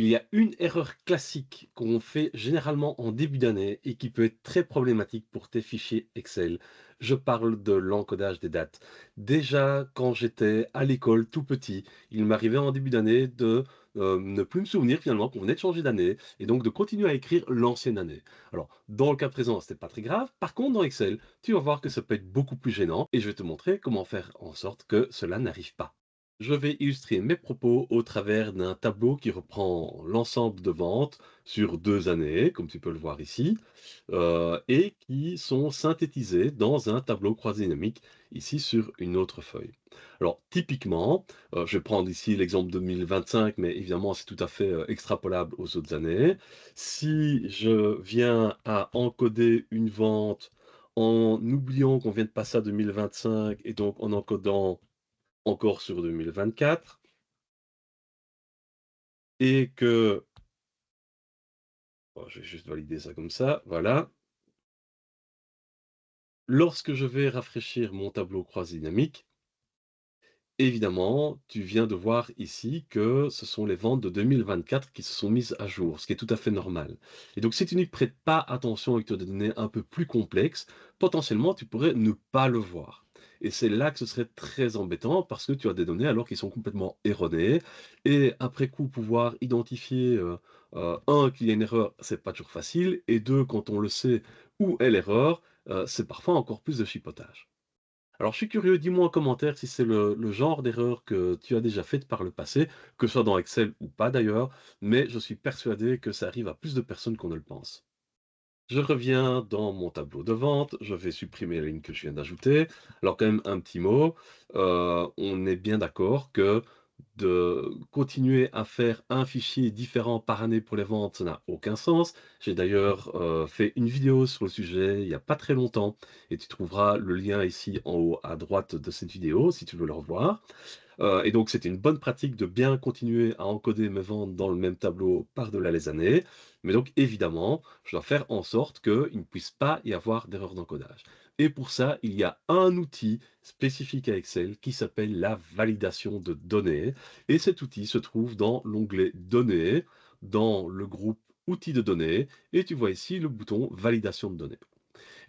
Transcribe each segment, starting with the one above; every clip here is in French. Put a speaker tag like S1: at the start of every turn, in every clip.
S1: Il y a une erreur classique qu'on fait généralement en début d'année et qui peut être très problématique pour tes fichiers Excel. Je parle de l'encodage des dates. Déjà, quand j'étais à l'école tout petit, il m'arrivait en début d'année de ne plus me souvenir finalement qu'on venait de changer d'année et donc de continuer à écrire l'ancienne année. Alors, dans le cas présent, c'était pas très grave. Par contre, dans Excel, tu vas voir que ça peut être beaucoup plus gênant et je vais te montrer comment faire en sorte que cela n'arrive pas. Je vais illustrer mes propos au travers d'un tableau qui reprend l'ensemble de ventes sur 2 années, comme tu peux le voir ici, et qui sont synthétisés dans un tableau croisé dynamique, ici sur une autre feuille. Alors typiquement, je vais prendre ici l'exemple 2025, mais évidemment c'est tout à fait, extrapolable aux autres années. Si je viens à encoder une vente en oubliant qu'on vient de passer à 2025 et donc en encodant encore sur 2024 et que je vais juste valider ça comme ça, voilà. Lorsque je vais rafraîchir mon tableau croisé dynamique, évidemment, tu viens de voir ici que ce sont les ventes de 2024 qui se sont mises à jour, ce qui est tout à fait normal. Et donc si tu n'y prêtes pas attention avec des données un peu plus complexes, potentiellement tu pourrais ne pas le voir. Et c'est là que ce serait très embêtant parce que tu as des données alors qu'ils sont complètement erronées. Et après coup, pouvoir identifier, un, qu'il y a une erreur, c'est pas toujours facile. Et deux, quand on le sait où est l'erreur, c'est parfois encore plus de chipotage. Alors, je suis curieux, dis-moi en commentaire si c'est le genre d'erreur que tu as déjà faite par le passé, que ce soit dans Excel ou pas d'ailleurs, mais je suis persuadé que ça arrive à plus de personnes qu'on ne le pense. Je reviens dans mon tableau de vente, je vais supprimer la ligne que je viens d'ajouter. Alors quand même un petit mot, on est bien d'accord que de continuer à faire un fichier différent par année pour les ventes, ça n'a aucun sens. J'ai d'ailleurs, fait une vidéo sur le sujet il y a pas très longtemps et tu trouveras le lien ici en haut à droite de cette vidéo si tu veux le revoir. Et donc c'était une bonne pratique de bien continuer à encoder mes ventes dans le même tableau par-delà les années. Mais donc évidemment, je dois faire en sorte qu'il ne puisse pas y avoir d'erreur d'encodage. Et pour ça, il y a un outil spécifique à Excel qui s'appelle la validation de données. Et cet outil se trouve dans l'onglet Données, dans le groupe Outils de données. Et tu vois ici le bouton Validation de données.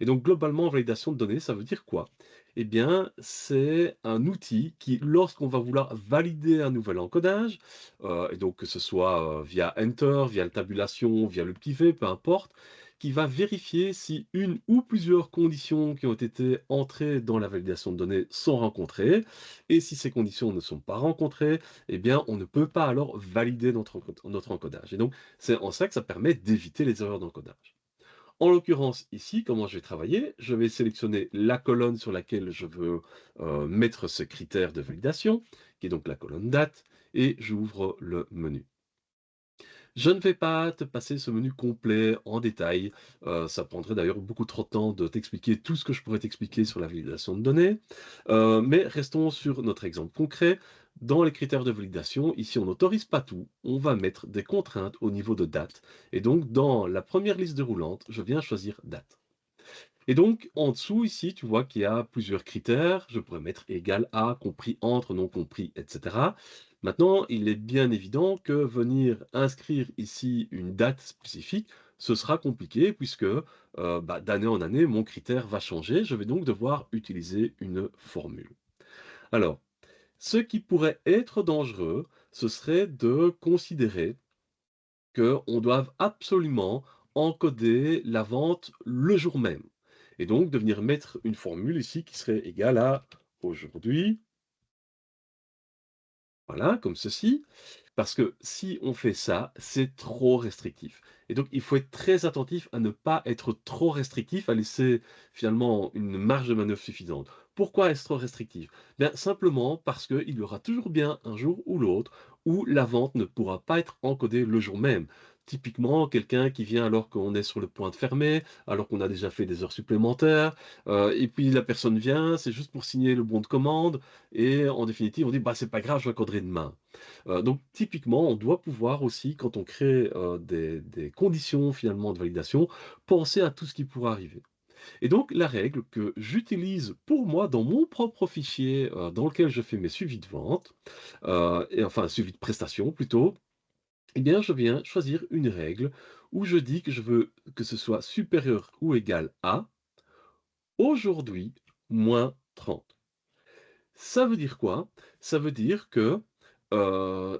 S1: Et donc globalement, validation de données, ça veut dire quoi? Eh bien, c'est un outil qui, lorsqu'on va vouloir valider un nouvel encodage, et donc que ce soit, via Enter, via la tabulation, via le petit v, peu importe, qui va vérifier si une ou plusieurs conditions qui ont été entrées dans la validation de données sont rencontrées. Et si ces conditions ne sont pas rencontrées, eh bien, on ne peut pas alors valider notre encodage. Et donc, c'est en ça que ça permet d'éviter les erreurs d'encodage. En l'occurrence, ici, comment je vais travailler? Je vais sélectionner la colonne sur laquelle je veux mettre ce critère de validation, qui est donc la colonne date, et j'ouvre le menu. Je ne vais pas te passer ce menu complet en détail. Ça prendrait d'ailleurs beaucoup trop de temps de t'expliquer tout ce que je pourrais t'expliquer sur la validation de données. Mais restons sur notre exemple concret. Dans les critères de validation, ici on n'autorise pas tout, on va mettre des contraintes au niveau de date. Et donc dans la première liste déroulante, je viens choisir date. Et donc, en dessous, ici, tu vois qu'il y a plusieurs critères. Je pourrais mettre égal à, compris entre, non compris, etc. Maintenant, il est bien évident que venir inscrire ici une date spécifique, ce sera compliqué puisque d'année en année, mon critère va changer. Je vais donc devoir utiliser une formule. Alors, ce qui pourrait être dangereux, ce serait de considérer qu'on doive absolument encoder la vente le jour même. Et donc de venir mettre une formule ici qui serait égale à aujourd'hui, voilà, comme ceci. Parce que si on fait ça, c'est trop restrictif. Et donc il faut être très attentif à ne pas être trop restrictif, à laisser finalement une marge de manœuvre suffisante. Pourquoi est-ce trop restrictif? Bien, simplement parce qu'il y aura toujours bien un jour ou l'autre où la vente ne pourra pas être encodée le jour même. Typiquement, quelqu'un qui vient alors qu'on est sur le point de fermer, alors qu'on a déjà fait des heures supplémentaires, et puis la personne vient, c'est juste pour signer le bon de commande, et en définitive, on dit bah c'est pas grave, je l'encoderai demain. Donc typiquement, on doit pouvoir aussi, quand on crée, des conditions finalement de validation, penser à tout ce qui pourrait arriver. Et donc la règle que j'utilise pour moi dans mon propre fichier, dans lequel je fais mes suivis de vente, et enfin suivis de prestations plutôt, Eh bien, je viens choisir une règle où je dis que je veux que ce soit supérieur ou égal à aujourd'hui moins 30. Ça veut dire quoi? Ça veut dire que,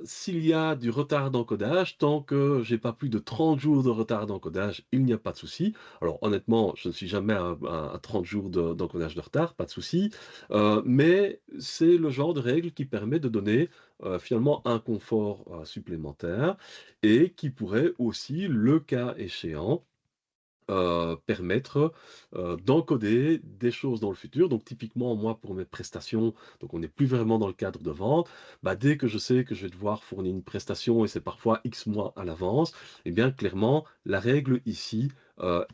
S1: s'il y a du retard d'encodage, tant que j'ai pas plus de 30 jours de retard d'encodage, il n'y a pas de souci. Alors honnêtement, je ne suis jamais à 30 jours d'encodage de retard, pas de souci, mais c'est le genre de règle qui permet de donner, finalement un confort, supplémentaire et qui pourrait aussi, le cas échéant, permettre, d'encoder des choses dans le futur. Donc typiquement, moi, pour mes prestations, donc on n'est plus vraiment dans le cadre de vente, bah, dès que je sais que je vais devoir fournir une prestation et c'est parfois X mois à l'avance, eh bien clairement, la règle ici,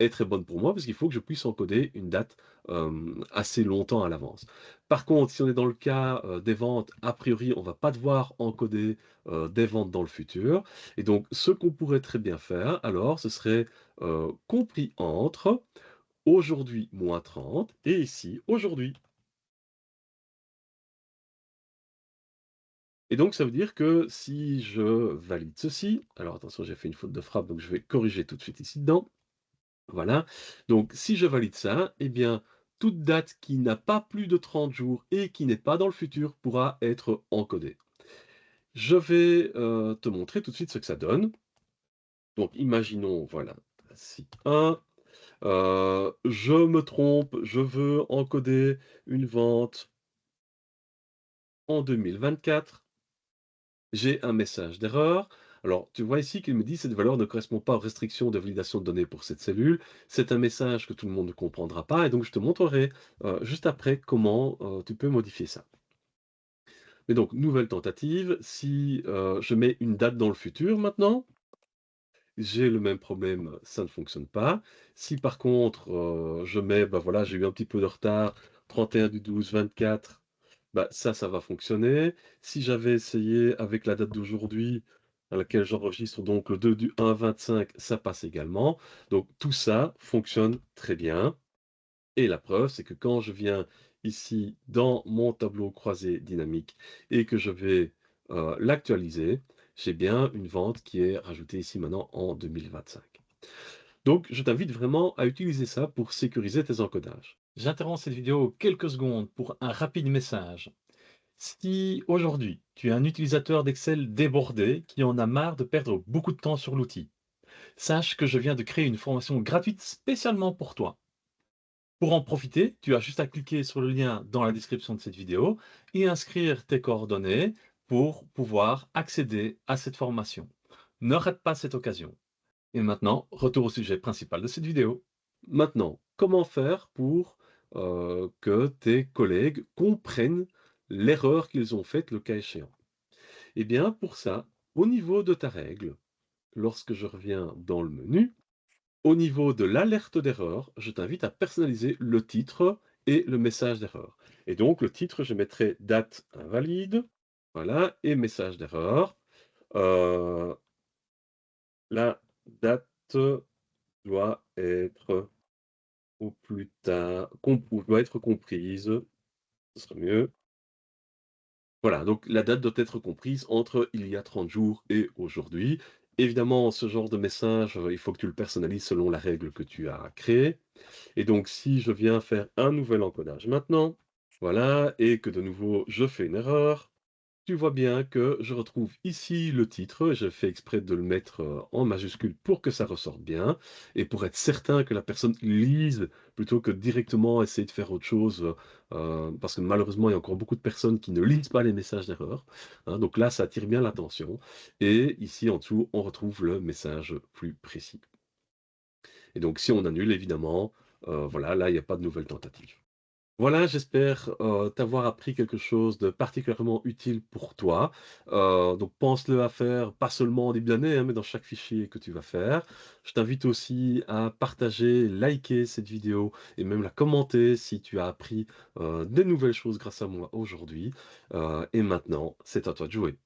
S1: est très bonne pour moi parce qu'il faut que je puisse encoder une date, assez longtemps à l'avance. Par contre, si on est dans le cas, des ventes, a priori, on va pas devoir encoder, des ventes dans le futur et donc ce qu'on pourrait très bien faire alors, ce serait compris entre aujourd'hui moins 30 et ici aujourd'hui. Et donc ça veut dire que si je valide ceci, alors attention, j'ai fait une faute de frappe, donc je vais corriger tout de suite ici dedans. Voilà. Donc si je valide ça, eh bien, toute date qui n'a pas plus de 30 jours et qui n'est pas dans le futur pourra être encodée. Je vais te montrer tout de suite ce que ça donne. Donc imaginons, voilà, si 1, je me trompe, je veux encoder une vente en 2024. J'ai un message d'erreur. Alors, tu vois ici qu'il me dit cette valeur ne correspond pas aux restrictions de validation de données pour cette cellule. C'est un message que tout le monde ne comprendra pas et donc je te montrerai juste après comment tu peux modifier ça. Mais donc, nouvelle tentative. Si je mets une date dans le futur maintenant, j'ai le même problème, ça ne fonctionne pas. Si par contre, je mets, bah, voilà, j'ai eu un petit peu de retard, 31/12/24, bah, ça va fonctionner. Si j'avais essayé avec la date d'aujourd'hui, à laquelle j'enregistre donc le 2/1/25, ça passe également. Donc tout ça fonctionne très bien et la preuve, c'est que quand je viens ici dans mon tableau croisé dynamique et que je vais, l'actualiser, j'ai bien une vente qui est rajoutée ici maintenant en 2025. Donc je t'invite vraiment à utiliser ça pour sécuriser tes encodages. J'interromps cette vidéo quelques secondes pour un rapide message. Si aujourd'hui tu es un utilisateur d'Excel débordé qui en a marre de perdre beaucoup de temps sur l'outil, sache que je viens de créer une formation gratuite spécialement pour toi. Pour en profiter, tu as juste à cliquer sur le lien dans la description de cette vidéo et inscrire tes coordonnées pour pouvoir accéder à cette formation. Ne rate pas cette occasion. Et maintenant, retour au sujet principal de cette vidéo. Maintenant, comment faire pour que tes collègues comprennent l'erreur qu'ils ont faite le cas échéant? Eh bien, pour ça, au niveau de ta règle, lorsque je reviens dans le menu, au niveau de l'alerte d'erreur, je t'invite à personnaliser le titre et le message d'erreur. Et donc, le titre, je mettrai date invalide, voilà, et message d'erreur. Euh, la date doit être au plus tard, ou doit être comprise, ce serait mieux. Voilà, donc la date doit être comprise entre il y a 30 jours et aujourd'hui. Évidemment, ce genre de message, il faut que tu le personnalises selon la règle que tu as créée. Et donc, si je viens faire un nouvel encodage maintenant, voilà, et que de nouveau je fais une erreur, tu vois bien que je retrouve ici le titre, je fais exprès de le mettre en majuscule pour que ça ressorte bien, et pour être certain que la personne lise plutôt que directement essayer de faire autre chose, parce que malheureusement il y a encore beaucoup de personnes qui ne lisent pas les messages d'erreur, hein, donc là ça attire bien l'attention, et ici en dessous on retrouve le message plus précis. Et donc si on annule évidemment, voilà, là il n'y a pas de nouvelle tentative. Voilà, j'espère, t'avoir appris quelque chose de particulièrement utile pour toi. Donc pense-le à faire, pas seulement en début d'année, hein, mais dans chaque fichier que tu vas faire. Je t'invite aussi à partager, liker cette vidéo et même la commenter si tu as appris, des nouvelles choses grâce à moi aujourd'hui. Et maintenant, c'est à toi de jouer.